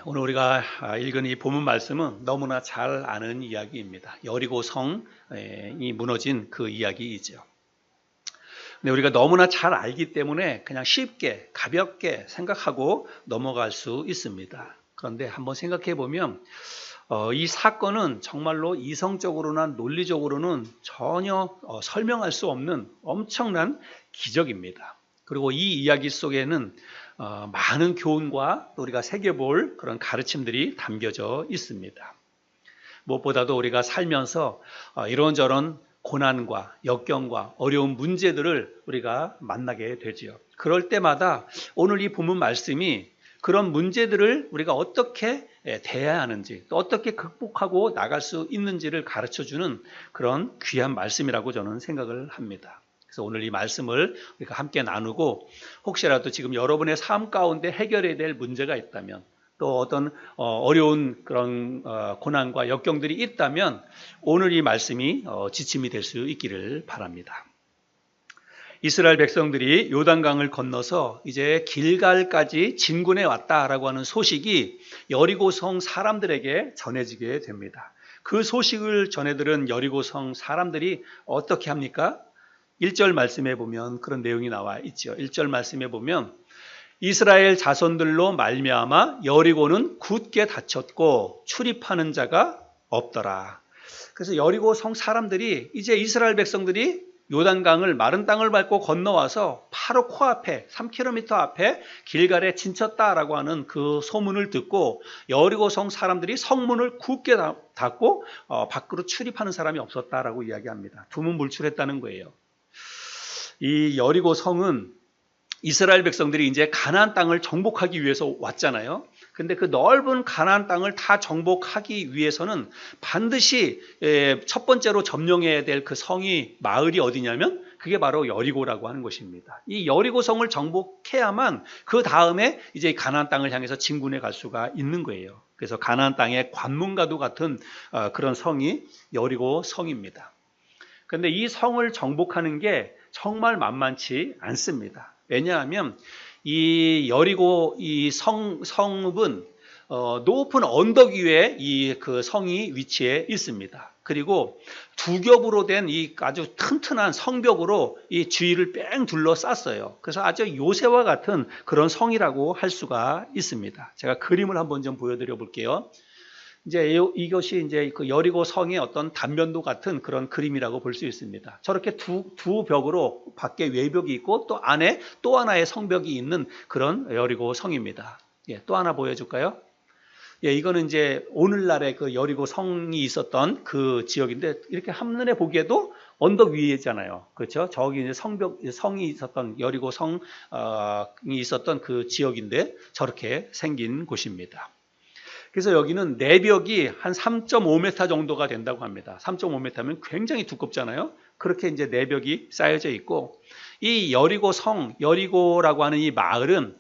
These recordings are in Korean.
오늘 우리가 읽은 이 본문 말씀은 너무나 잘 아는 이야기입니다. 여리고 성이 무너진 그 이야기이죠. 근데 우리가 너무나 잘 알기 때문에 그냥 쉽게 가볍게 생각하고 넘어갈 수 있습니다. 그런데 한번 생각해 보면 이 사건은 정말로 이성적으로나 논리적으로는 전혀 설명할 수 없는 엄청난 기적입니다. 그리고 이 이야기 속에는 많은 교훈과 또 우리가 새겨볼 그런 가르침들이 담겨져 있습니다. 무엇보다도 우리가 살면서 이런저런 고난과 역경과 어려운 문제들을 우리가 만나게 되지요. 그럴 때마다 오늘 이 본문 말씀이 그런 문제들을 우리가 어떻게 대해야 하는지, 또 어떻게 극복하고 나갈 수 있는지를 가르쳐주는 그런 귀한 말씀이라고 저는 생각을 합니다. 그래서 오늘 이 말씀을 우리가 함께 나누고 혹시라도 지금 여러분의 삶 가운데 해결해야 될 문제가 있다면 또 어떤 어려운 그런 고난과 역경들이 있다면 오늘 이 말씀이 지침이 될 수 있기를 바랍니다. 이스라엘 백성들이 요단강을 건너서 이제 길갈까지 진군해 왔다라고 하는 소식이 여리고성 사람들에게 전해지게 됩니다. 그 소식을 전해들은 여리고성 사람들이 어떻게 합니까? 1절 말씀에 보면 그런 내용이 나와 있죠. 1절 말씀에 보면 이스라엘 자손들로 말미암아 여리고는 굳게 닫혔고 출입하는 자가 없더라. 그래서 여리고 성 사람들이 이제 이스라엘 백성들이 요단강을 마른 땅을 밟고 건너와서 바로 코앞에 3km 앞에 길갈에 진쳤다라고 하는 그 소문을 듣고 여리고 성 사람들이 성문을 굳게 닫고 밖으로 출입하는 사람이 없었다라고 이야기합니다. 두문불출했다는 거예요. 이 여리고 성은 이스라엘 백성들이 이제 가나안 땅을 정복하기 위해서 왔잖아요. 근데 그 넓은 가나안 땅을 다 정복하기 위해서는 반드시 첫 번째로 점령해야 될 그 성이 마을이 어디냐면 그게 바로 여리고라고 하는 것입니다. 이 여리고 성을 정복해야만 그 다음에 이제 가나안 땅을 향해서 진군해 갈 수가 있는 거예요. 그래서 가나안 땅의 관문과도 같은 그런 성이 여리고 성입니다. 그런데 이 성을 정복하는 게 정말 만만치 않습니다. 왜냐하면 이 여리고 이 성읍은 높은 언덕 위에 이 그 성이 위치해 있습니다. 그리고 두 겹으로 된 이 아주 튼튼한 성벽으로 이 주위를 뺑 둘러쌌어요. 그래서 아주 요새와 같은 그런 성이라고 할 수가 있습니다. 제가 그림을 한번 좀 보여드려 볼게요. 이제 이것이 이제 그 여리고 성의 어떤 단면도 같은 그런 그림이라고 볼 수 있습니다. 저렇게 두 벽으로 밖에 외벽이 있고 또 안에 또 하나의 성벽이 있는 그런 여리고 성입니다. 예, 또 하나 보여줄까요? 예, 이거는 이제 오늘날의 그 여리고 성이 있었던 그 지역인데 이렇게 한눈에 보기에도 언덕 위에잖아요. 그렇죠? 저기 이제 성이 있었던 여리고 성이 있었던 그 지역인데 저렇게 생긴 곳입니다. 그래서 여기는 내벽이 한 3.5m 정도가 된다고 합니다. 3.5m면 굉장히 두껍잖아요. 그렇게 이제 내벽이 쌓여져 있고 이 여리고라고 하는 이 마을은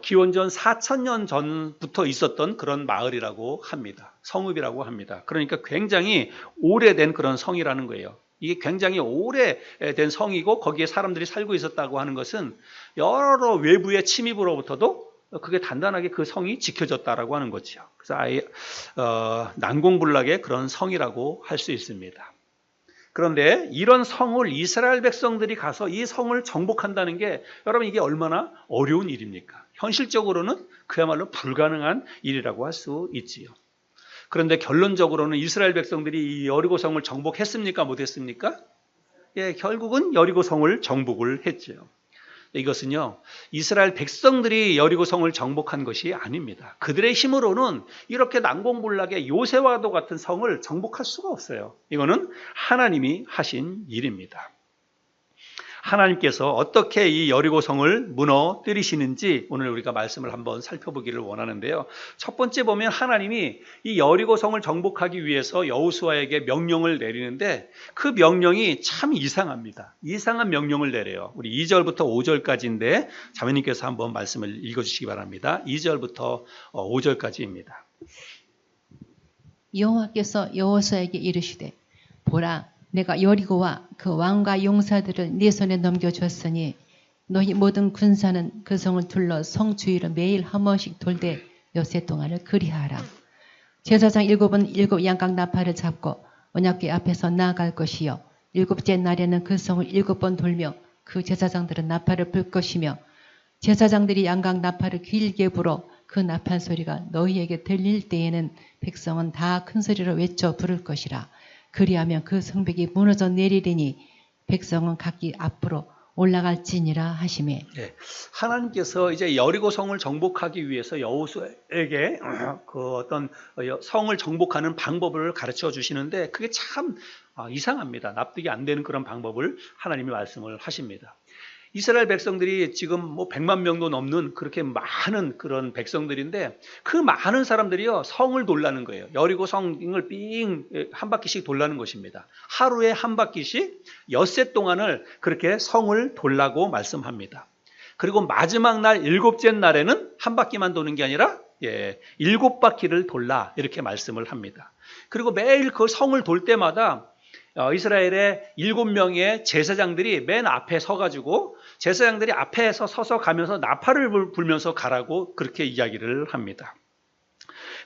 기원전 4,000년 전부터 있었던 그런 마을이라고 합니다. 성읍이라고 합니다. 그러니까 굉장히 오래된 그런 성이라는 거예요. 이게 굉장히 오래된 성이고 거기에 사람들이 살고 있었다고 하는 것은 여러 외부의 침입으로부터도 그게 단단하게 그 성이 지켜졌다라고 하는 거죠. 그래서 아예 난공불락의 그런 성이라고 할 수 있습니다. 그런데 이런 성을 이스라엘 백성들이 가서 이 성을 정복한다는 게 여러분 이게 얼마나 어려운 일입니까? 현실적으로는 그야말로 불가능한 일이라고 할 수 있지요. 그런데 결론적으로는 이스라엘 백성들이 이 여리고 성을 정복했습니까? 못했습니까? 예, 결국은 여리고 성을 정복을 했죠. 이것은요, 이스라엘 백성들이 여리고 성을 정복한 것이 아닙니다. 그들의 힘으로는 이렇게 난공불락의 요새와도 같은 성을 정복할 수가 없어요. 이거는 하나님이 하신 일입니다. 하나님께서 어떻게 이 여리고 성을 무너뜨리시는지 오늘 우리가 말씀을 한번 살펴보기를 원하는데요. 첫 번째 보면 하나님이 이 여리고 성을 정복하기 위해서 여호수아에게 명령을 내리는데 그 명령이 참 이상합니다. 이상한 명령을 내려요. 우리 2절부터 5절까지인데 자매님께서 한번 말씀을 읽어주시기 바랍니다. 2절부터 5절까지입니다. 여호와께서 여호수아에게 이르시되 보라 내가 여리고와 그 왕과 용사들을 네 손에 넘겨줬으니 너희 모든 군사는 그 성을 둘러 성 주위를 매일 한 번씩 돌되 엿새 동안을 그리하라. 제사장 7은 7 양각 나팔을 잡고 언약궤 앞에서 나아갈 것이요 일곱째 날에는 그 성을 7번 돌며 그 제사장들은 나팔을 불 것이며 제사장들이 양각 나팔을 길게 불어 그 나팔 소리가 너희에게 들릴 때에는 백성은 다 큰 소리로 외쳐 부를 것이라. 그리하면 그 성벽이 무너져 내리리니 백성은 각기 앞으로 올라갈지니라 하시매. 네. 하나님께서 이제 여리고 성을 정복하기 위해서 여호수아에게 그 어떤 성을 정복하는 방법을 가르쳐 주시는데 그게 참 이상합니다. 납득이 안 되는 그런 방법을 하나님이 말씀을 하십니다. 이스라엘 백성들이 지금 뭐 100만 명도 넘는 그렇게 많은 그런 백성들인데 그 많은 사람들이요 성을 돌라는 거예요. 여리고 성을 삥 한 바퀴씩 돌라는 것입니다. 하루에 한 바퀴씩 엿새 동안을 그렇게 성을 돌라고 말씀합니다. 그리고 마지막 날 7째 날에는 한 바퀴만 도는 게 아니라 7바퀴를 돌라 이렇게 말씀을 합니다. 그리고 매일 그 성을 돌 때마다 이스라엘의 7명의 제사장들이 맨 앞에 서가지고 제사장들이 앞에서 서서 가면서 나팔을 불면서 가라고 그렇게 이야기를 합니다.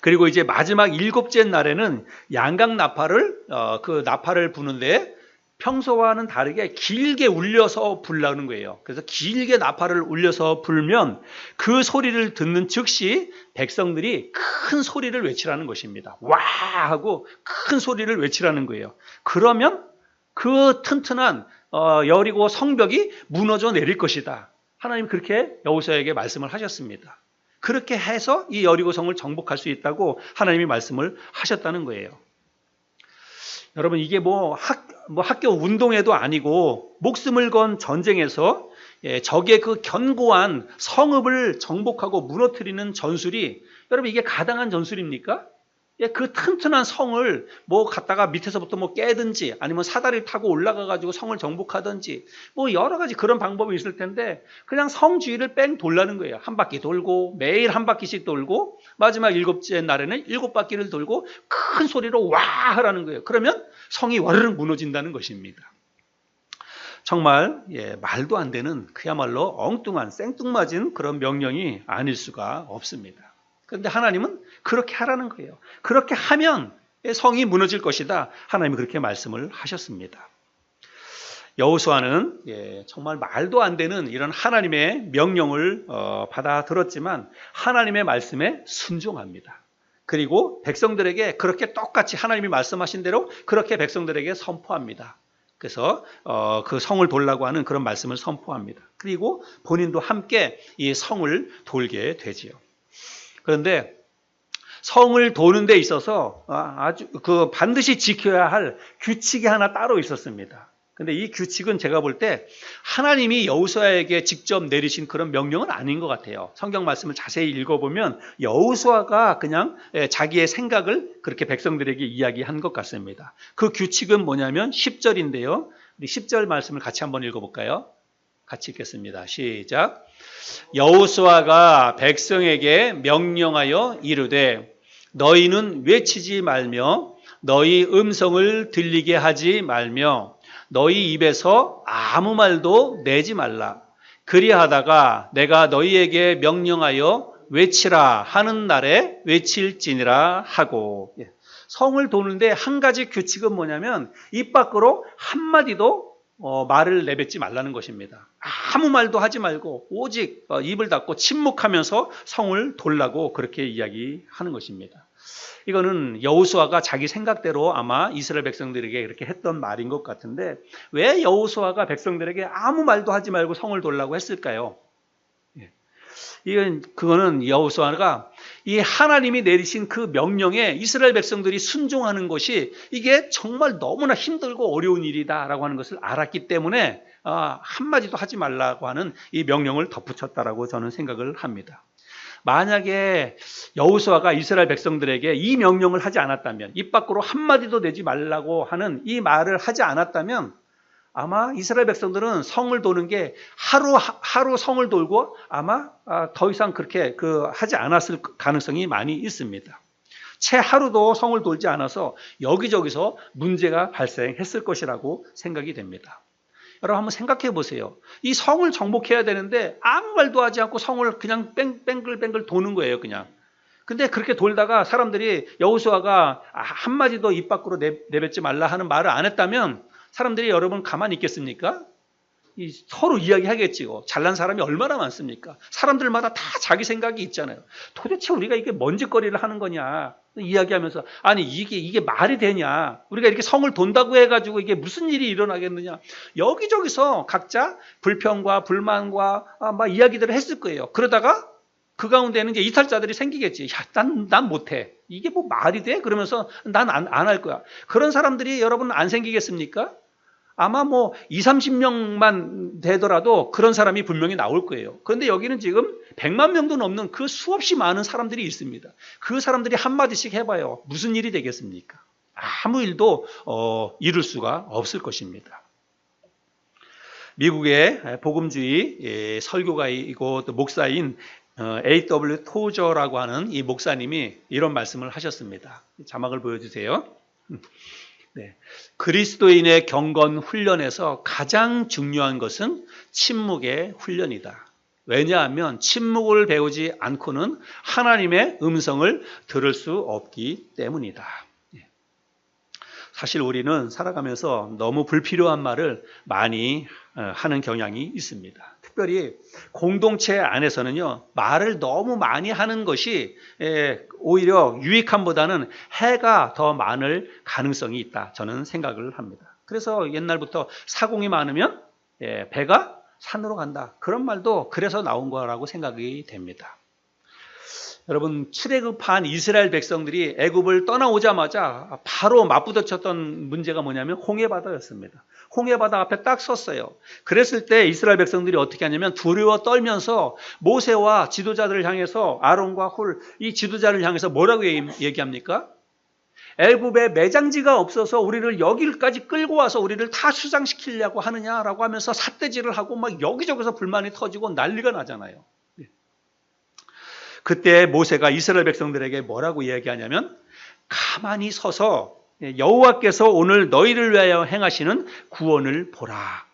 그리고 이제 마지막 7째 날에는 양각 나팔을 그 나팔을 부는데 평소와는 다르게 길게 울려서 불라는 거예요. 그래서 길게 나팔을 울려서 불면 그 소리를 듣는 즉시 백성들이 큰 소리를 외치라는 것입니다. 와 하고 큰 소리를 외치라는 거예요. 그러면 그 튼튼한 여리고 성벽이 무너져 내릴 것이다. 하나님 그렇게 여호수아에게 말씀을 하셨습니다. 그렇게 해서 이 여리고 성을 정복할 수 있다고 하나님이 말씀을 하셨다는 거예요. 여러분 이게 뭐 학교 운동회도 아니고 목숨을 건 전쟁에서 적의 그 견고한 성읍을 정복하고 무너뜨리는 전술이 여러분 이게 가당한 전술입니까? 그 튼튼한 성을 뭐 갖다가 밑에서부터 뭐 깨든지 아니면 사다리를 타고 올라가 가지고 성을 정복하든지 뭐 여러 가지 그런 방법이 있을 텐데 그냥 성 주위를 뺑 돌라는 거예요. 한 바퀴 돌고 매일 한 바퀴씩 돌고 마지막 7째 날에는 7바퀴를 돌고 큰 소리로 와 하라는 거예요. 그러면 성이 와르르 무너진다는 것입니다. 정말 말도 안 되는 그야말로 엉뚱한 생뚱맞은 그런 명령이 아닐 수가 없습니다. 그런데 하나님은 그렇게 하라는 거예요. 그렇게 하면 성이 무너질 것이다. 하나님이 그렇게 말씀을 하셨습니다. 여호수아는 정말 말도 안 되는 이런 하나님의 명령을 받아들었지만 하나님의 말씀에 순종합니다. 그리고 백성들에게 그렇게 똑같이 하나님이 말씀하신 대로 그렇게 백성들에게 선포합니다. 그래서 그 성을 돌라고 하는 그런 말씀을 선포합니다. 그리고 본인도 함께 이 성을 돌게 되지요. 그런데 성을 도는 데 있어서 아주 그 반드시 지켜야 할 규칙이 하나 따로 있었습니다. 근데 이 규칙은 제가 볼 때 하나님이 여호수아에게 직접 내리신 그런 명령은 아닌 것 같아요. 성경 말씀을 자세히 읽어보면 여호수아가 그냥 자기의 생각을 그렇게 백성들에게 이야기한 것 같습니다. 그 규칙은 뭐냐면 10절인데요. 우리 10절 말씀을 같이 한번 읽어볼까요? 같이 읽겠습니다. 시작. 여호수아가 백성에게 명령하여 이르되 너희는 외치지 말며 너희 음성을 들리게 하지 말며 너희 입에서 아무 말도 내지 말라. 그리하다가 내가 너희에게 명령하여 외치라 하는 날에 외칠지니라 하고. 성을 도는데 한 가지 규칙은 뭐냐면 입 밖으로 한마디도 말을 내뱉지 말라는 것입니다. 아무 말도 하지 말고 오직 입을 닫고 침묵하면서 성을 돌라고 그렇게 이야기하는 것입니다. 이거는 여호수아가 자기 생각대로 아마 이스라엘 백성들에게 이렇게 했던 말인 것 같은데 왜 여호수아가 백성들에게 아무 말도 하지 말고 성을 돌라고 했을까요? 그거는 여호수아가 이 하나님이 내리신 그 명령에 이스라엘 백성들이 순종하는 것이 이게 정말 너무나 힘들고 어려운 일이다라고 하는 것을 알았기 때문에 한마디도 하지 말라고 하는 이 명령을 덧붙였다라고 저는 생각을 합니다. 만약에 여호수아가 이스라엘 백성들에게 이 명령을 하지 않았다면 입 밖으로 한마디도 내지 말라고 하는 이 말을 하지 않았다면 아마 이스라엘 백성들은 성을 도는 게 하루 성을 돌고 아마 더 이상 그렇게 하지 않았을 가능성이 많이 있습니다. 채 하루도 성을 돌지 않아서 여기저기서 문제가 발생했을 것이라고 생각이 됩니다. 여러분 한번 생각해 보세요. 이 성을 정복해야 되는데 아무 말도 하지 않고 성을 그냥 뺑글뺑글 도는 거예요. 그냥. 근데 그렇게 돌다가 사람들이 여호수아가 한마디도 입 밖으로 내뱉지 말라 하는 말을 안 했다면 사람들이 여러분 가만히 있겠습니까? 서로 이야기하겠지요. 잘난 사람이 얼마나 많습니까? 사람들마다 다 자기 생각이 있잖아요. 도대체 우리가 이게 뭔 짓거리를 하는 거냐 이야기하면서 아니 이게 말이 되냐? 우리가 이렇게 성을 돈다고 해가지고 이게 무슨 일이 일어나겠느냐? 여기저기서 각자 불평과 불만과 막 이야기들을 했을 거예요. 그러다가 그 가운데는 이제 이탈자들이 생기겠지. 야, 난 못해. 이게 뭐 말이 돼? 그러면서 난 안 할 거야. 그런 사람들이 여러분 안 생기겠습니까? 아마 뭐 20-30명만 되더라도 그런 사람이 분명히 나올 거예요. 그런데 여기는 지금 100만 명도 넘는 그 수없이 많은 사람들이 있습니다. 그 사람들이 한마디씩 해봐요. 무슨 일이 되겠습니까? 아무 일도 이룰 수가 없을 것입니다. 미국의 복음주의 설교가이고 또 목사인 A.W. 토저라고 하는 이 목사님이 이런 말씀을 하셨습니다. 자막을 보여주세요. 네. 그리스도인의 경건 훈련에서 가장 중요한 것은 침묵의 훈련이다. 왜냐하면 침묵을 배우지 않고는 하나님의 음성을 들을 수 없기 때문이다. 사실 우리는 살아가면서 너무 불필요한 말을 많이 하는 경향이 있습니다. 특별히 공동체 안에서는요, 말을 너무 많이 하는 것이 오히려 유익함보다는 해가 더 많을 가능성이 있다. 저는 생각을 합니다. 그래서 옛날부터 사공이 많으면 배가 산으로 간다. 그런 말도 그래서 나온 거라고 생각이 됩니다. 여러분, 출애굽한 이스라엘 백성들이 애굽을 떠나오자마자 바로 맞부딪혔던 문제가 뭐냐면 홍해바다였습니다. 홍해바다 앞에 딱 섰어요. 그랬을 때 이스라엘 백성들이 어떻게 하냐면 두려워 떨면서 모세와 지도자들을 향해서 아론과 훌, 이 지도자를 향해서 뭐라고 얘기합니까? 애굽에 매장지가 없어서 우리를 여기까지 끌고 와서 우리를 다 수장시키려고 하느냐라고 하면서 삿대질을 하고 막 여기저기서 불만이 터지고 난리가 나잖아요. 그때 모세가 이스라엘 백성들에게 뭐라고 이야기하냐면 가만히 서서 여호와께서 오늘 너희를 위하여 행하시는 구원을 보라.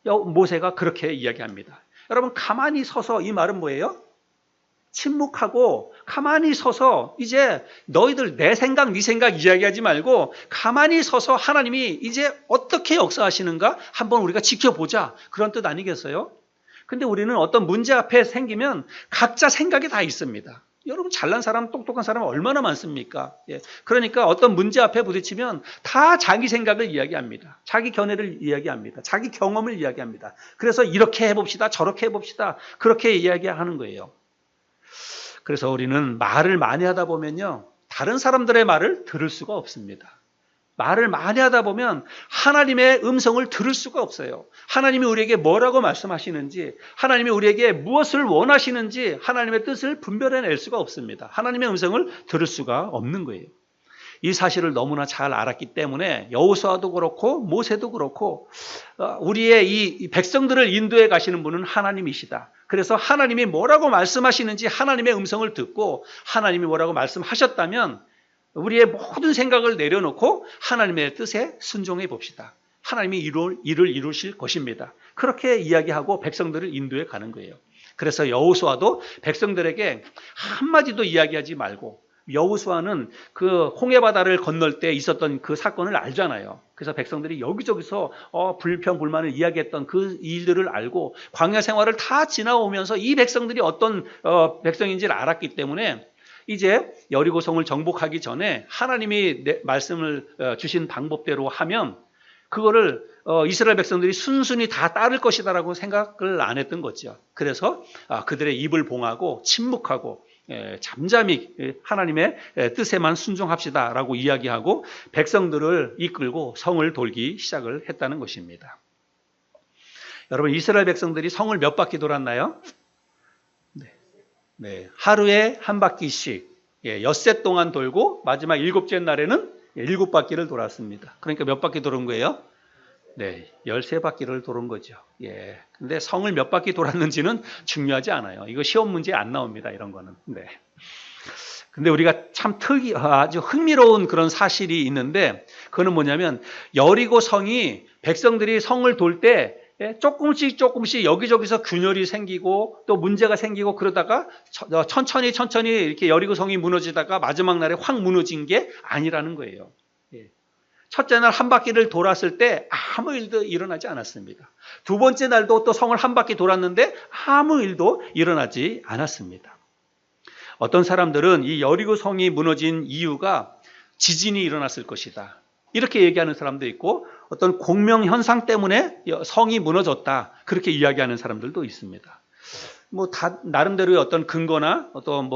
모세가 그렇게 이야기합니다. 여러분 가만히 서서 이 말은 뭐예요? 침묵하고 가만히 서서 이제 너희들 내 생각 네 생각 이야기하지 말고 가만히 서서 하나님이 이제 어떻게 역사하시는가 한번 우리가 지켜보자. 그런 뜻 아니겠어요? 근데 우리는 어떤 문제 앞에 생기면 각자 생각이 다 있습니다. 여러분 잘난 사람, 똑똑한 사람 얼마나 많습니까? 그러니까 어떤 문제 앞에 부딪히면 다 자기 생각을 이야기합니다. 자기 견해를 이야기합니다. 자기 경험을 이야기합니다. 그래서 이렇게 해봅시다, 저렇게 해봅시다, 그렇게 이야기하는 거예요. 그래서 우리는 말을 많이 하다 보면요, 다른 사람들의 말을 들을 수가 없습니다. 말을 많이 하다 보면 하나님의 음성을 들을 수가 없어요. 하나님이 우리에게 뭐라고 말씀하시는지, 하나님이 우리에게 무엇을 원하시는지 하나님의 뜻을 분별해낼 수가 없습니다. 하나님의 음성을 들을 수가 없는 거예요. 이 사실을 너무나 잘 알았기 때문에 여호수아도 그렇고 모세도 그렇고 우리의 이 백성들을 인도해 가시는 분은 하나님이시다. 그래서 하나님이 뭐라고 말씀하시는지 하나님의 음성을 듣고 하나님이 뭐라고 말씀하셨다면 우리의 모든 생각을 내려놓고 하나님의 뜻에 순종해 봅시다. 하나님이 일을 이루실 것입니다. 그렇게 이야기하고 백성들을 인도해 가는 거예요. 그래서 여호수아도 백성들에게 한마디도 이야기하지 말고, 여호수아는 그 홍해바다를 건널 때 있었던 그 사건을 알잖아요. 그래서 백성들이 여기저기서 불평 불만을 이야기했던 그 일들을 알고 광야 생활을 다 지나오면서 이 백성들이 어떤 백성인지를 알았기 때문에 이제 여리고성을 정복하기 전에 하나님이 말씀을 주신 방법대로 하면 그거를 이스라엘 백성들이 순순히 다 따를 것이다라고 생각을 안 했던 거죠. 그래서 그들의 입을 봉하고 침묵하고 잠잠히 하나님의 뜻에만 순종합시다라고 이야기하고 백성들을 이끌고 성을 돌기 시작을 했다는 것입니다. 여러분, 이스라엘 백성들이 성을 몇 바퀴 돌았나요? 네, 하루에 한 바퀴씩 엿새 동안 돌고 마지막 7째 날에는 7바퀴를 돌았습니다. 그러니까 몇 바퀴 도는 거예요? 네, 13바퀴를 도는 거죠. 근데 성을 몇 바퀴 돌았는지는 중요하지 않아요. 이거 시험 문제에 안 나옵니다. 이런 거는. 네. 근데 우리가 참 아주 흥미로운 그런 사실이 있는데 그거는 뭐냐면 여리고 성이 백성들이 성을 돌 때 조금씩 여기저기서 균열이 생기고 또 문제가 생기고 그러다가 천천히 이렇게 여리고성이 무너지다가 마지막 날에 확 무너진 게 아니라는 거예요. 첫째 날 한 바퀴를 돌았을 때 아무 일도 일어나지 않았습니다. 두 번째 날도 또 성을 한 바퀴 돌았는데 아무 일도 일어나지 않았습니다. 어떤 사람들은 이 여리고성이 무너진 이유가 지진이 일어났을 것이다, 이렇게 얘기하는 사람도 있고, 어떤 공명현상 때문에 성이 무너졌다, 그렇게 이야기하는 사람들도 있습니다. 나름대로의 어떤 근거나 어떤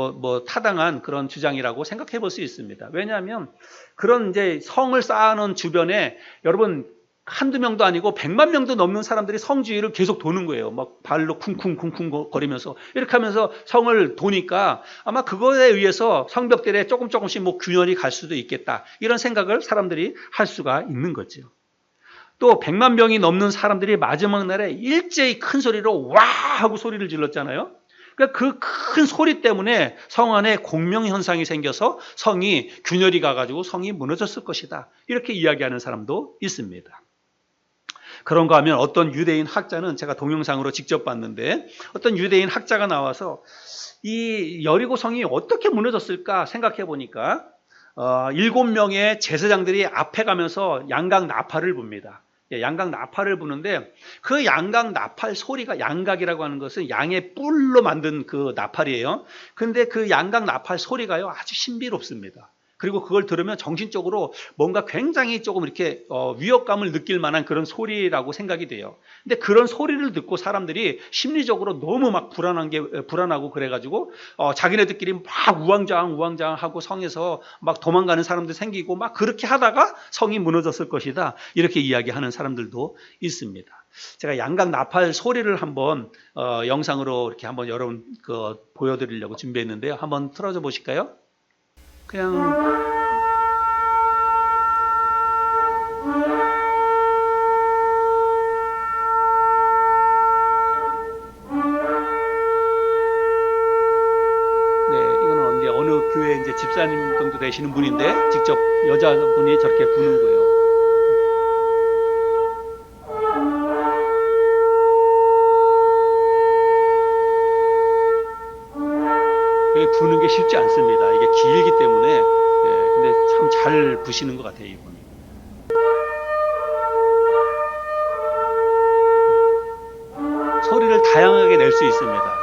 타당한 그런 주장이라고 생각해 볼 수 있습니다. 왜냐하면 그런 이제 성을 쌓아놓은 주변에 여러분 한두 명도 아니고 100만 명도 넘는 사람들이 성 주위를 계속 도는 거예요. 막 발로 쿵쿵 거리면서 이렇게 하면서 성을 도니까 아마 그거에 의해서 성벽들에 조금씩 균열이 갈 수도 있겠다, 이런 생각을 사람들이 할 수가 있는 거죠. 또 100만 명이 넘는 사람들이 마지막 날에 일제히 큰 소리로 와 하고 소리를 질렀잖아요. 그러니까 그 큰 소리 때문에 성 안에 공명 현상이 생겨서 성이 균열이 가가지고 성이 무너졌을 것이다, 이렇게 이야기하는 사람도 있습니다. 그런가 하면 어떤 유대인 학자는, 제가 동영상으로 직접 봤는데, 어떤 유대인 학자가 나와서 이 여리고성이 어떻게 무너졌을까 생각해 보니까 7명의 제사장들이 앞에 가면서 양각 나팔을 붑니다. 양각 나팔을 부는데 그 양각 나팔 소리가, 양각이라고 하는 것은 양의 뿔로 만든 그 나팔이에요. 근데 그 양각 나팔 소리가요, 아주 신비롭습니다. 그리고 그걸 들으면 정신적으로 뭔가 굉장히 조금 이렇게 위협감을 느낄 만한 그런 소리라고 생각이 돼요. 근데 그런 소리를 듣고 사람들이 심리적으로 너무 막 불안하고 그래가지고 자기네들끼리 막 우왕좌왕하고 성에서 막 도망가는 사람들 생기고 막 그렇게 하다가 성이 무너졌을 것이다, 이렇게 이야기하는 사람들도 있습니다. 제가 양각 나팔 소리를 한번 영상으로 이렇게 한번 여러분 보여드리려고 준비했는데요. 한번 틀어줘 보실까요? 그냥 이거는 어느 교회 이제 집사님 정도 되시는 분인데 직접 여자분이 저렇게 부는 거예요. 부는 게 쉽지 않습니다. 이게 길기 때문에. 근데 참 잘 부시는 것 같아요, 이분이. 소리를 다양하게 낼 수 있습니다.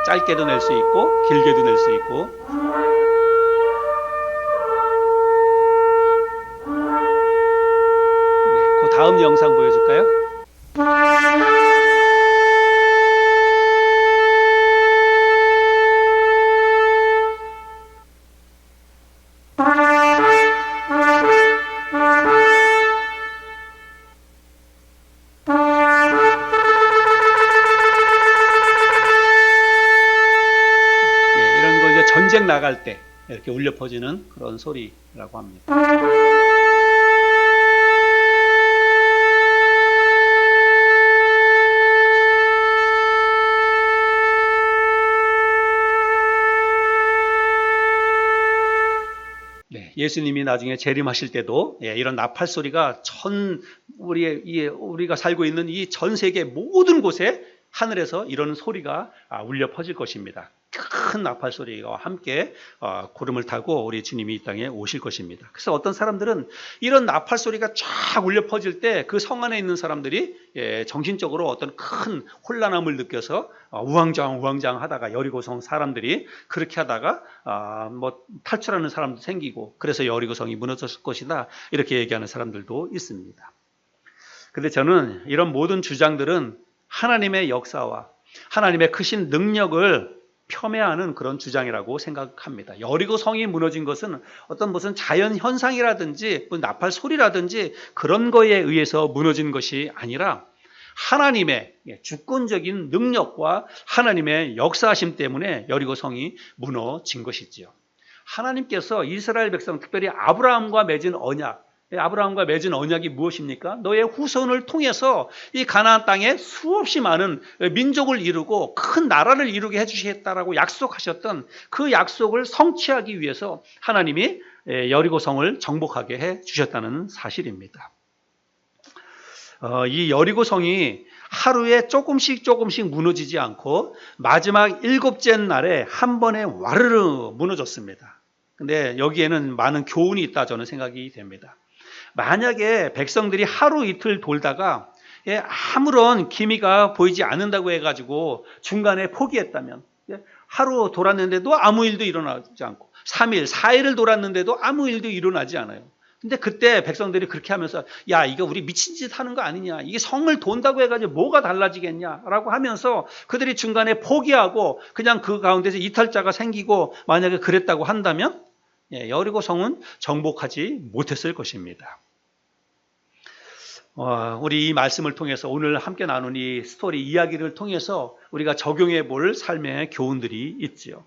짧게도 낼 수 있고 길게도 낼 수 있고. 그 다음 영상 보여줄까요? 전쟁 나갈 때 이렇게 울려 퍼지는 그런 소리라고 합니다. 예수님이 나중에 재림하실 때도 이런 나팔 소리가 우리가 살고 있는 이 전 세계 모든 곳에 하늘에서 이런 소리가 울려 퍼질 것입니다. 큰 나팔 소리와 함께 구름을 타고 우리 주님이 이 땅에 오실 것입니다. 그래서 어떤 사람들은 이런 나팔 소리가 쫙 울려 퍼질 때 그 성 안에 있는 사람들이 정신적으로 어떤 큰 혼란함을 느껴서 우왕좌왕 하다가, 여리고성 사람들이 그렇게 하다가 탈출하는 사람도 생기고, 그래서 여리고성이 무너졌을 것이다, 이렇게 얘기하는 사람들도 있습니다. 그런데 저는 이런 모든 주장들은 하나님의 역사와 하나님의 크신 능력을 폄훼하는 그런 주장이라고 생각합니다. 여리고 성이 무너진 것은 어떤 무슨 자연 현상이라든지 나팔 소리라든지 그런 거에 의해서 무너진 것이 아니라 하나님의 주권적인 능력과 하나님의 역사하심 때문에 여리고 성이 무너진 것이지요. 하나님께서 이스라엘 백성, 특별히 아브라함과 맺은 언약이 무엇입니까? 너의 후손을 통해서 이 가나안 땅에 수없이 많은 민족을 이루고 큰 나라를 이루게 해주시겠다라고 약속하셨던 그 약속을 성취하기 위해서 하나님이 여리고성을 정복하게 해주셨다는 사실입니다. 이 여리고성이 하루에 조금씩 무너지지 않고 마지막 7째 날에 한 번에 와르르 무너졌습니다. 근데 여기에는 많은 교훈이 있다 저는 생각이 됩니다. 만약에 백성들이 하루 이틀 돌다가 아무런 기미가 보이지 않는다고 해가지고 중간에 포기했다면, 하루 돌았는데도 아무 일도 일어나지 않고 3일, 4일을 돌았는데도 아무 일도 일어나지 않아요. 근데 그때 백성들이 그렇게 하면서 야, 이거 우리 미친 짓 하는 거 아니냐, 이게 성을 돈다고 해가지고 뭐가 달라지겠냐라고 하면서 그들이 중간에 포기하고 그냥 그 가운데서 이탈자가 생기고 만약에 그랬다고 한다면 여리고 성은 정복하지 못했을 것입니다. 우리 이 말씀을 통해서 오늘 함께 나눈 이 스토리 이야기를 통해서 우리가 적용해 볼 삶의 교훈들이 있지요.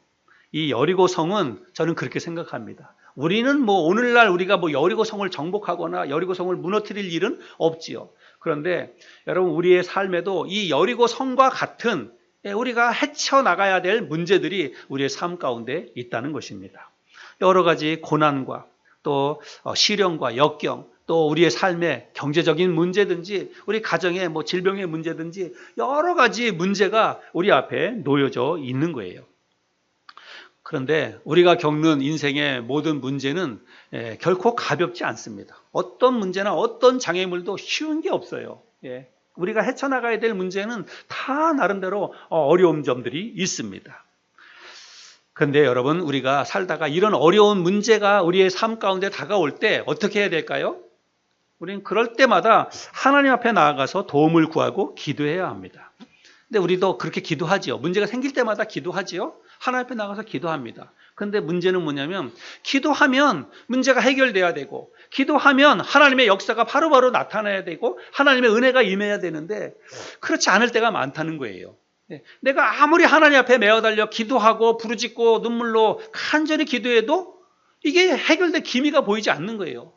이 여리고 성은 저는 그렇게 생각합니다. 우리는 오늘날 우리가 여리고 성을 정복하거나 여리고 성을 무너뜨릴 일은 없지요. 그런데 여러분, 우리의 삶에도 이 여리고 성과 같은 우리가 헤쳐나가야 될 문제들이 우리의 삶 가운데 있다는 것입니다. 여러 가지 고난과 또 시련과 역경, 또 우리의 삶의 경제적인 문제든지 우리 가정의 질병의 문제든지 여러 가지 문제가 우리 앞에 놓여져 있는 거예요. 그런데 우리가 겪는 인생의 모든 문제는 결코 가볍지 않습니다. 어떤 문제나 어떤 장애물도 쉬운 게 없어요. 우리가 헤쳐나가야 될 문제는 다 나름대로 어려운 점들이 있습니다. 그런데 여러분, 우리가 살다가 이런 어려운 문제가 우리의 삶 가운데 다가올 때 어떻게 해야 될까요? 우리는 그럴 때마다 하나님 앞에 나아가서 도움을 구하고 기도해야 합니다. 근데 우리도 그렇게 기도하지요. 문제가 생길 때마다 기도하지요. 하나님 앞에 나가서 기도합니다. 그런데 문제는 뭐냐면, 기도하면 문제가 해결돼야 되고, 기도하면 하나님의 역사가 바로바로 나타나야 되고 하나님의 은혜가 임해야 되는데 그렇지 않을 때가 많다는 거예요. 내가 아무리 하나님 앞에 매어달려 기도하고 부르짖고 눈물로 간절히 기도해도 이게 해결될 기미가 보이지 않는 거예요.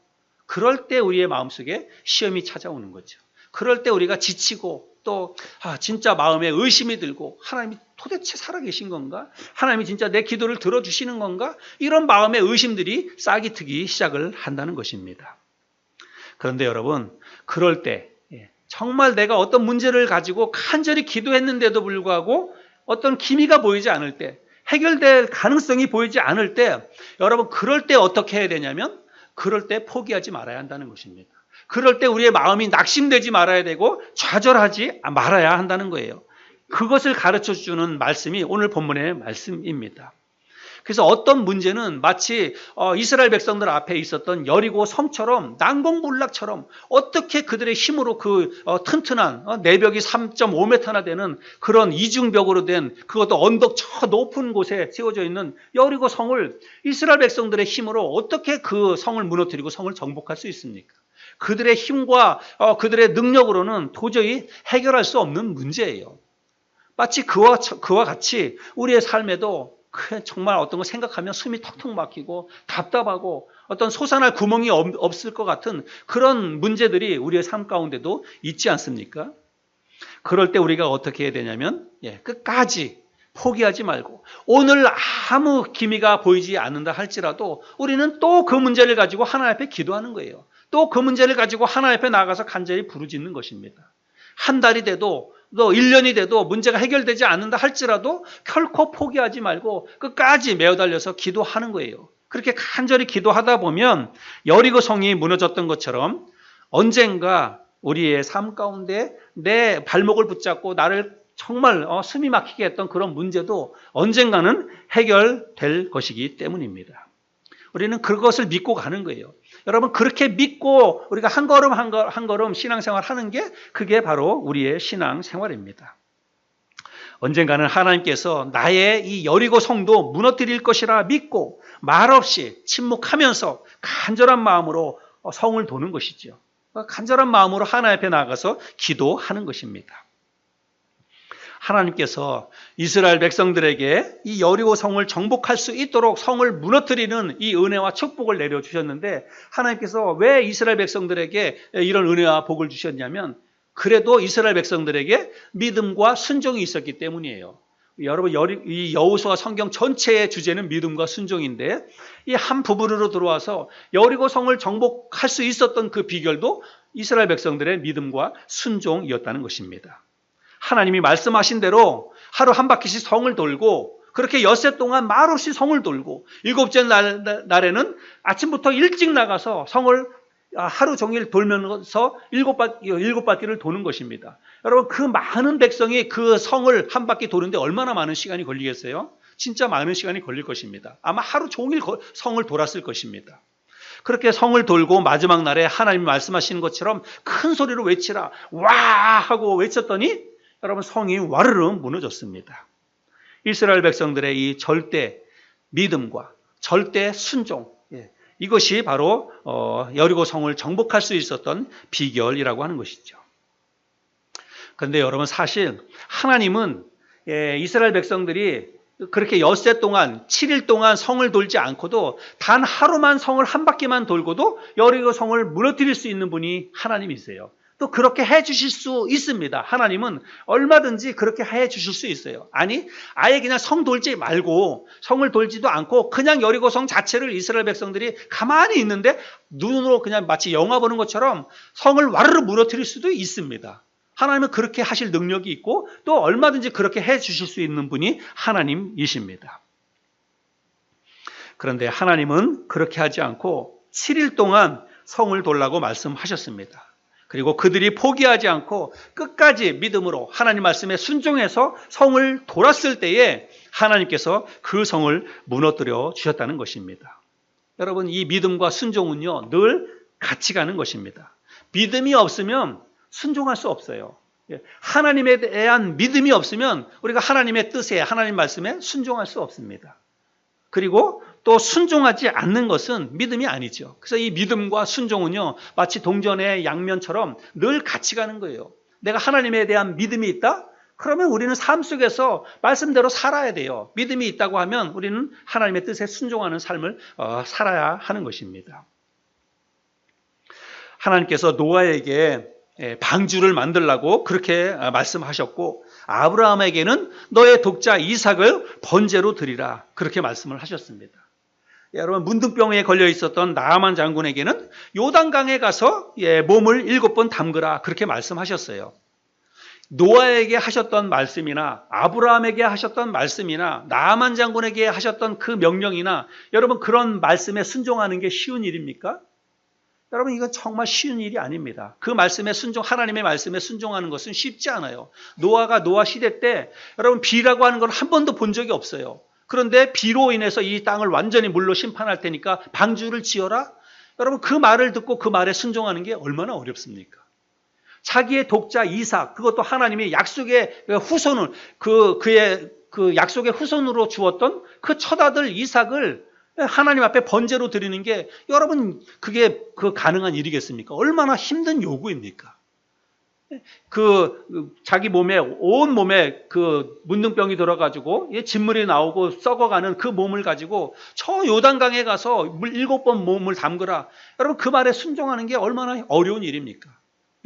그럴 때 우리의 마음속에 시험이 찾아오는 거죠. 그럴 때 우리가 지치고 또 진짜 마음에 의심이 들고, 하나님이 도대체 살아계신 건가? 하나님이 진짜 내 기도를 들어주시는 건가? 이런 마음의 의심들이 싹이 트기 시작을 한다는 것입니다. 그런데 여러분, 그럴 때 정말 내가 어떤 문제를 가지고 간절히 기도했는데도 불구하고 어떤 기미가 보이지 않을 때, 해결될 가능성이 보이지 않을 때, 여러분, 그럴 때 어떻게 해야 되냐면, 그럴 때 포기하지 말아야 한다는 것입니다. 그럴 때 우리의 마음이 낙심되지 말아야 되고 좌절하지 말아야 한다는 거예요. 그것을 가르쳐주는 말씀이 오늘 본문의 말씀입니다. 그래서 어떤 문제는 마치 이스라엘 백성들 앞에 있었던 여리고 성처럼 난공불락처럼 어떻게 그들의 힘으로 그 튼튼한 내벽이 3.5m나 되는 그런 이중벽으로 된, 그것도 언덕 저 높은 곳에 세워져 있는 여리고 성을 이스라엘 백성들의 힘으로 어떻게 그 성을 무너뜨리고 성을 정복할 수 있습니까? 그들의 힘과 그들의 능력으로는 도저히 해결할 수 없는 문제예요. 마치 그와 같이 우리의 삶에도 정말 어떤 거 생각하면 숨이 턱턱 막히고 답답하고 어떤 솟아날 구멍이 없을 것 같은 그런 문제들이 우리의 삶 가운데도 있지 않습니까? 그럴 때 우리가 어떻게 해야 되냐면 끝까지 포기하지 말고, 오늘 아무 기미가 보이지 않는다 할지라도 우리는 또 그 문제를 가지고 하나님 앞에 기도하는 거예요. 또 그 문제를 가지고 하나님 앞에 나가서 간절히 부르짖는 것입니다. 한 달이 돼도 또 1년이 돼도 문제가 해결되지 않는다 할지라도 결코 포기하지 말고 끝까지 매어달려서 기도하는 거예요. 그렇게 간절히 기도하다 보면 여리고 성이 무너졌던 것처럼 언젠가 우리의 삶 가운데 내 발목을 붙잡고 나를 정말 숨이 막히게 했던 그런 문제도 언젠가는 해결될 것이기 때문입니다. 우리는 그것을 믿고 가는 거예요. 여러분, 그렇게 믿고 우리가 한 걸음 한 걸음 신앙생활 하는 게, 그게 바로 우리의 신앙생활입니다. 언젠가는 하나님께서 나의 이 여리고 성도 무너뜨릴 것이라 믿고 말없이 침묵하면서 간절한 마음으로 성을 도는 것이죠. 간절한 마음으로 하나님 앞에 나가서 기도하는 것입니다. 하나님께서 이스라엘 백성들에게 이 여리고 성을 정복할 수 있도록 성을 무너뜨리는 이 은혜와 축복을 내려주셨는데, 하나님께서 왜 이스라엘 백성들에게 이런 은혜와 복을 주셨냐면, 그래도 이스라엘 백성들에게 믿음과 순종이 있었기 때문이에요. 여러분, 이 여호수아 성경 전체의 주제는 믿음과 순종인데, 이 한 부분으로 들어와서 여리고 성을 정복할 수 있었던 그 비결도 이스라엘 백성들의 믿음과 순종이었다는 것입니다. 하나님이 말씀하신 대로 하루 한 바퀴씩 성을 돌고 그렇게 엿새 동안 말없이 성을 돌고 일곱째 날에는 아침부터 일찍 나가서 성을 하루 종일 돌면서 일곱 바퀴를 도는 것입니다. 여러분, 그 많은 백성이 그 성을 한 바퀴 도는데 얼마나 많은 시간이 걸리겠어요? 진짜 많은 시간이 걸릴 것입니다. 아마 하루 종일 성을 돌았을 것입니다. 그렇게 성을 돌고 마지막 날에 하나님이 말씀하시는 것처럼 큰 소리로 외치라, 와 하고 외쳤더니 여러분, 성이 와르르 무너졌습니다. 이스라엘 백성들의 이 절대 믿음과 절대 순종, 이것이 바로 여리고 성을 정복할 수 있었던 비결이라고 하는 것이죠. 그런데 여러분, 사실 하나님은 이스라엘 백성들이 그렇게 엿새 동안 7일 동안 성을 돌지 않고도 단 하루만 성을 한 바퀴만 돌고도 여리고 성을 무너뜨릴 수 있는 분이 하나님이세요. 또 그렇게 해 주실 수 있습니다. 하나님은 얼마든지 그렇게 해 주실 수 있어요. 아니, 아예 그냥 성 돌지 말고 성을 돌지도 않고 그냥 여리고 성 자체를 이스라엘 백성들이 가만히 있는데 눈으로 그냥 마치 영화 보는 것처럼 성을 와르르 무너뜨릴 수도 있습니다. 하나님은 그렇게 하실 능력이 있고 또 얼마든지 그렇게 해 주실 수 있는 분이 하나님이십니다. 그런데 하나님은 그렇게 하지 않고 7일 동안 성을 돌라고 말씀하셨습니다. 그리고 그들이 포기하지 않고 끝까지 믿음으로 하나님 말씀에 순종해서 성을 돌았을 때에 하나님께서 그 성을 무너뜨려 주셨다는 것입니다. 여러분, 이 믿음과 순종은요, 늘 같이 가는 것입니다. 믿음이 없으면 순종할 수 없어요. 하나님에 대한 믿음이 없으면 우리가 하나님의 뜻에, 하나님 말씀에 순종할 수 없습니다. 그리고 또 순종하지 않는 것은 믿음이 아니죠. 그래서 이 믿음과 순종은요, 마치 동전의 양면처럼 늘 같이 가는 거예요. 내가 하나님에 대한 믿음이 있다? 그러면 우리는 삶 속에서 말씀대로 살아야 돼요. 믿음이 있다고 하면 우리는 하나님의 뜻에 순종하는 삶을 살아야 하는 것입니다. 하나님께서 노아에게 방주를 만들라고 그렇게 말씀하셨고, 아브라함에게는 너의 독자 이삭을 번제로 드리라 그렇게 말씀을 하셨습니다. 여러분, 문둥병에 걸려 있었던 나아만 장군에게는 요단강에 가서 몸을 7번 담그라 그렇게 말씀하셨어요. 노아에게 하셨던 말씀이나 아브라함에게 하셨던 말씀이나 나아만 장군에게 하셨던 그 명령이나 여러분, 그런 말씀에 순종하는 게 쉬운 일입니까? 여러분, 이건 정말 쉬운 일이 아닙니다. 그 말씀에 하나님의 말씀에 순종하는 것은 쉽지 않아요. 노아가 노아 시대 때 여러분, 비라고 하는 건 한 번도 본 적이 없어요. 그런데 비로 인해서 이 땅을 완전히 물로 심판할 테니까 방주를 지어라? 여러분, 그 말을 듣고 그 말에 순종하는 게 얼마나 어렵습니까? 자기의 독자 이삭, 그것도 하나님이 약속의 후손을, 그의 약속의 후손으로 주었던 그 첫 아들 이삭을 하나님 앞에 번제로 드리는 게 여러분, 그게 가능한 일이겠습니까? 얼마나 힘든 요구입니까? 자기 몸에, 온 몸에 문둥병이 들어가지고 진물이 나오고 썩어가는 그 몸을 가지고 저 요단강에 가서 물 7번 몸을 담그라. 여러분, 그 말에 순종하는 게 얼마나 어려운 일입니까?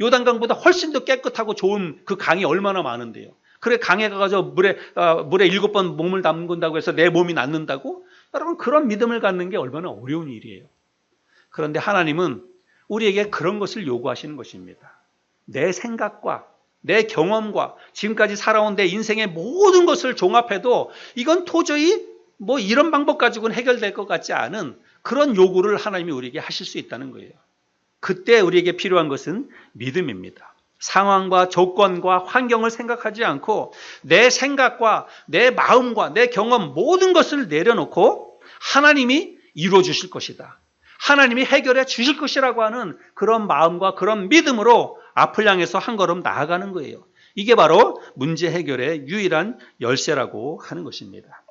요단강보다 훨씬 더 깨끗하고 좋은 그 강이 얼마나 많은데요. 그래, 강에 가서 물에 7번 몸을 담근다고 해서 내 몸이 낫는다고? 여러분, 그런 믿음을 갖는 게 얼마나 어려운 일이에요. 그런데 하나님은 우리에게 그런 것을 요구하시는 것입니다. 내 생각과 내 경험과 지금까지 살아온 내 인생의 모든 것을 종합해도 이건 도저히 이런 방법 가지고는 해결될 것 같지 않은 그런 요구를 하나님이 우리에게 하실 수 있다는 거예요. 그때 우리에게 필요한 것은 믿음입니다. 상황과 조건과 환경을 생각하지 않고 내 생각과 내 마음과 내 경험 모든 것을 내려놓고 하나님이 이루어 주실 것이다, 하나님이 해결해 주실 것이라고 하는 그런 마음과 그런 믿음으로 앞을 향해서 한 걸음 나아가는 거예요. 이게 바로 문제 해결의 유일한 열쇠라고 하는 것입니다.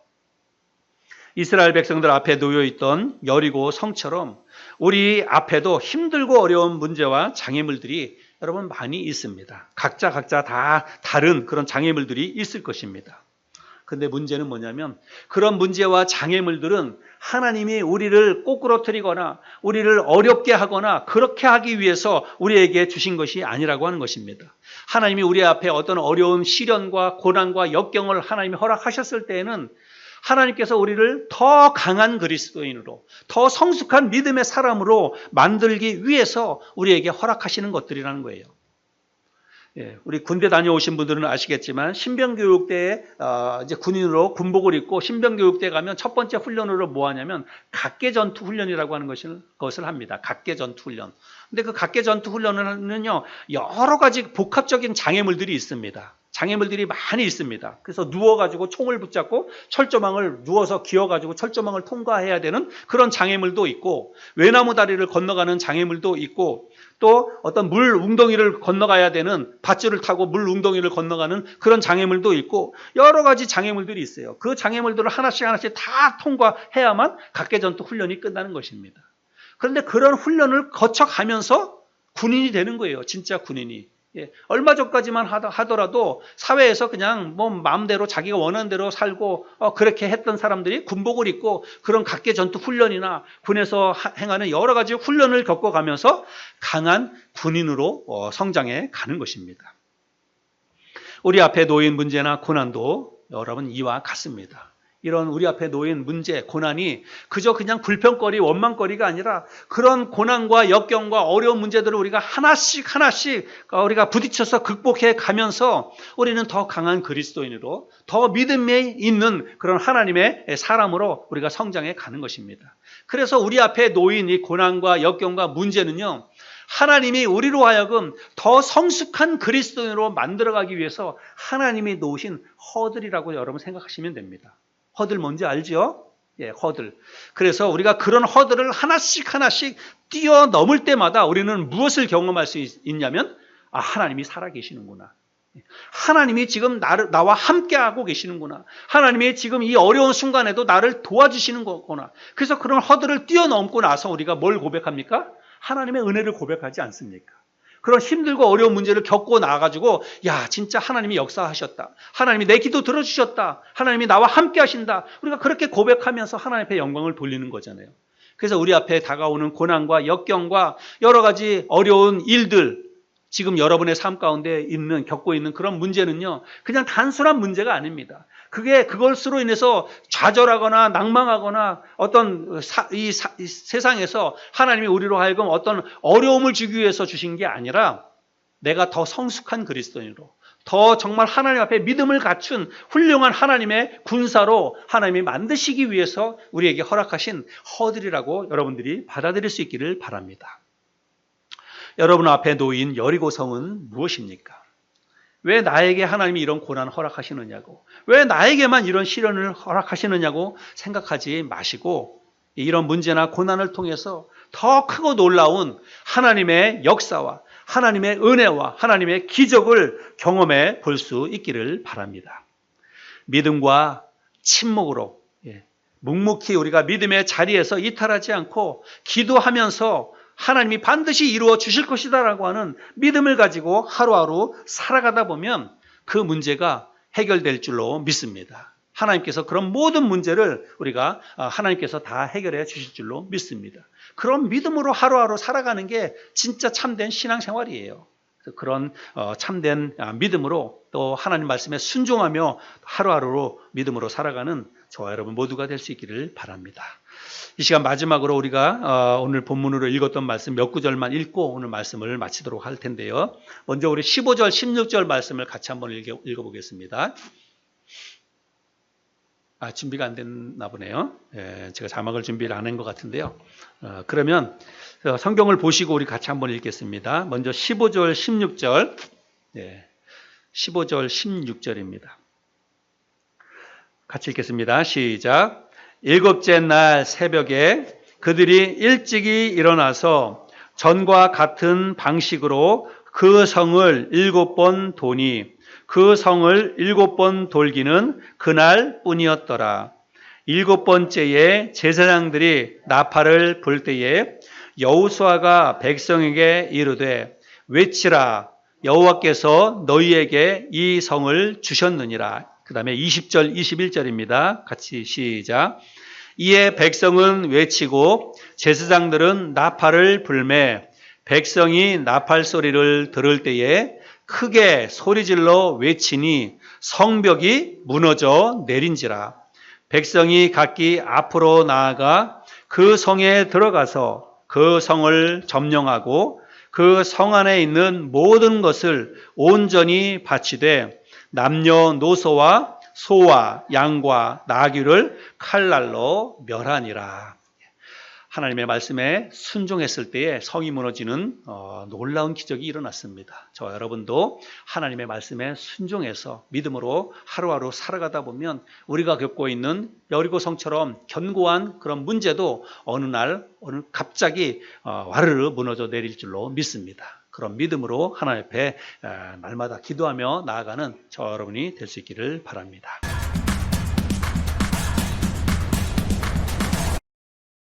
이스라엘 백성들 앞에 놓여있던 여리고 성처럼 우리 앞에도 힘들고 어려운 문제와 장애물들이 여러분 많이 있습니다. 각자 다 다른 그런 장애물들이 있을 것입니다. 근데 문제는 뭐냐면 그런 문제와 장애물들은 하나님이 우리를 꼬꾸러뜨리거나 우리를 어렵게 하거나 그렇게 하기 위해서 우리에게 주신 것이 아니라고 하는 것입니다. 하나님이 우리 앞에 어떤 어려운 시련과 고난과 역경을 하나님이 허락하셨을 때에는 하나님께서 우리를 더 강한 그리스도인으로, 더 성숙한 믿음의 사람으로 만들기 위해서 우리에게 허락하시는 것들이라는 거예요. 우리 군대 다녀오신 분들은 아시겠지만 신병교육 때에 이제 군인으로 군복을 입고 신병교육 때 가면 첫 번째 훈련으로 뭐 하냐면 각계전투 훈련이라고 하는 것을 합니다. 각계전투 훈련. 근데 그 각계전투 훈련은요 여러 가지 복합적인 장애물들이 있습니다. 장애물들이 많이 있습니다. 그래서 누워가지고 총을 붙잡고 철조망을 누워서 기어가지고 철조망을 통과해야 되는 그런 장애물도 있고, 외나무 다리를 건너가는 장애물도 있고, 또 어떤 물 웅덩이를 건너가야 되는 밧줄을 타고 물 웅덩이를 건너가는 그런 장애물도 있고, 여러 가지 장애물들이 있어요. 그 장애물들을 하나씩 다 통과해야만 각계전투 훈련이 끝나는 것입니다. 그런데 그런 훈련을 거쳐가면서 군인이 되는 거예요. 진짜 군인이. 얼마 전까지만 하더라도 사회에서 그냥 뭐 마음대로 자기가 원하는 대로 살고 그렇게 했던 사람들이 군복을 입고 그런 각계전투 훈련이나 군에서 행하는 여러 가지 훈련을 겪어가면서 강한 군인으로 성장해 가는 것입니다. 우리 앞에 놓인 문제나 고난도 여러분 이와 같습니다. 이런 우리 앞에 놓인 문제, 고난이 그저 그냥 불평거리, 원망거리가 아니라 그런 고난과 역경과 어려운 문제들을 우리가 하나씩 우리가 부딪혀서 극복해 가면서 우리는 더 강한 그리스도인으로, 더 믿음에 있는 그런 하나님의 사람으로 우리가 성장해 가는 것입니다. 그래서 우리 앞에 놓인 이 고난과 역경과 문제는요, 하나님이 우리로 하여금 더 성숙한 그리스도인으로 만들어가기 위해서 하나님이 놓으신 허들이라고 여러분 생각하시면 됩니다. 허들 뭔지 알죠? 허들. 그래서 우리가 그런 허들을 하나씩 뛰어넘을 때마다 우리는 무엇을 경험할 수 있냐면, 하나님이 살아계시는구나. 하나님이 지금 나와 함께하고 계시는구나. 하나님이 지금 이 어려운 순간에도 나를 도와주시는 거구나. 그래서 그런 허들을 뛰어넘고 나서 우리가 뭘 고백합니까? 하나님의 은혜를 고백하지 않습니까? 그런 힘들고 어려운 문제를 겪고 나가지고 진짜 하나님이 역사하셨다. 하나님이 내 기도 들어주셨다. 하나님이 나와 함께 하신다. 우리가 그렇게 고백하면서 하나님 앞에 영광을 돌리는 거잖아요. 그래서 우리 앞에 다가오는 고난과 역경과 여러 가지 어려운 일들, 지금 여러분의 삶 가운데 겪고 있는 그런 문제는요, 그냥 단순한 문제가 아닙니다. 그것으로 인해서 좌절하거나 낭망하거나 어떤 이 세상에서 하나님이 우리로 하여금 어떤 어려움을 주기 위해서 주신 게 아니라, 내가 더 성숙한 그리스도인으로, 더 정말 하나님 앞에 믿음을 갖춘 훌륭한 하나님의 군사로 하나님이 만드시기 위해서 우리에게 허락하신 허들이라고 여러분들이 받아들일 수 있기를 바랍니다. 여러분 앞에 놓인 여리고성은 무엇입니까? 왜 나에게 하나님이 이런 고난을 허락하시느냐고, 왜 나에게만 이런 시련을 허락하시느냐고 생각하지 마시고, 이런 문제나 고난을 통해서 더 크고 놀라운 하나님의 역사와 하나님의 은혜와 하나님의 기적을 경험해 볼 수 있기를 바랍니다. 믿음과 침묵으로 묵묵히 우리가 믿음의 자리에서 이탈하지 않고 기도하면서 하나님이 반드시 이루어 주실 것이다라고 하는 믿음을 가지고 하루하루 살아가다 보면 그 문제가 해결될 줄로 믿습니다. 하나님께서 그런 모든 문제를 우리가 하나님께서 다 해결해 주실 줄로 믿습니다. 그런 믿음으로 하루하루 살아가는 게 진짜 참된 신앙생활이에요. 그런 참된 믿음으로 또 하나님 말씀에 순종하며 하루하루 믿음으로 살아가는 저와 여러분 모두가 될 수 있기를 바랍니다. 이 시간 마지막으로 우리가 오늘 본문으로 읽었던 말씀 몇 구절만 읽고 오늘 말씀을 마치도록 할 텐데요. 먼저 우리 15절, 16절 말씀을 같이 한번 읽어보겠습니다. 준비가 안 됐나 보네요. 제가 자막을 준비를 안 한 것 같은데요. 그러면 성경을 보시고 우리 같이 한번 읽겠습니다. 먼저 15절, 16절. 15절, 16절입니다. 같이 읽겠습니다. 시작. 일곱째 날 새벽에 그들이 일찍이 일어나서 전과 같은 방식으로 그 성을 7번 도니 그 성을 7번 돌기는 그날 뿐이었더라. 7번째에 제사장들이 나팔을 불 때에 여호수아가 백성에게 이르되 외치라 여호와께서 너희에게 이 성을 주셨느니라. 그 다음에 20절 21절입니다. 같이 시작. 이에 백성은 외치고 제사장들은 나팔을 불매 백성이 나팔 소리를 들을 때에 크게 소리질러 외치니 성벽이 무너져 내린지라. 백성이 각기 앞으로 나아가 그 성에 들어가서 그 성을 점령하고 그 성 안에 있는 모든 것을 온전히 바치되 남녀노소와 소와 양과 나귀를 칼날로 멸하니라. 하나님의 말씀에 순종했을 때에 성이 무너지는 놀라운 기적이 일어났습니다. 저와 여러분도 하나님의 말씀에 순종해서 믿음으로 하루하루 살아가다 보면 우리가 겪고 있는 여리고 성처럼 견고한 그런 문제도 어느 날 갑자기 와르르 무너져 내릴 줄로 믿습니다. 그런 믿음으로 하나님 앞에 날마다 기도하며 나아가는 저와 여러분이 될 수 있기를 바랍니다.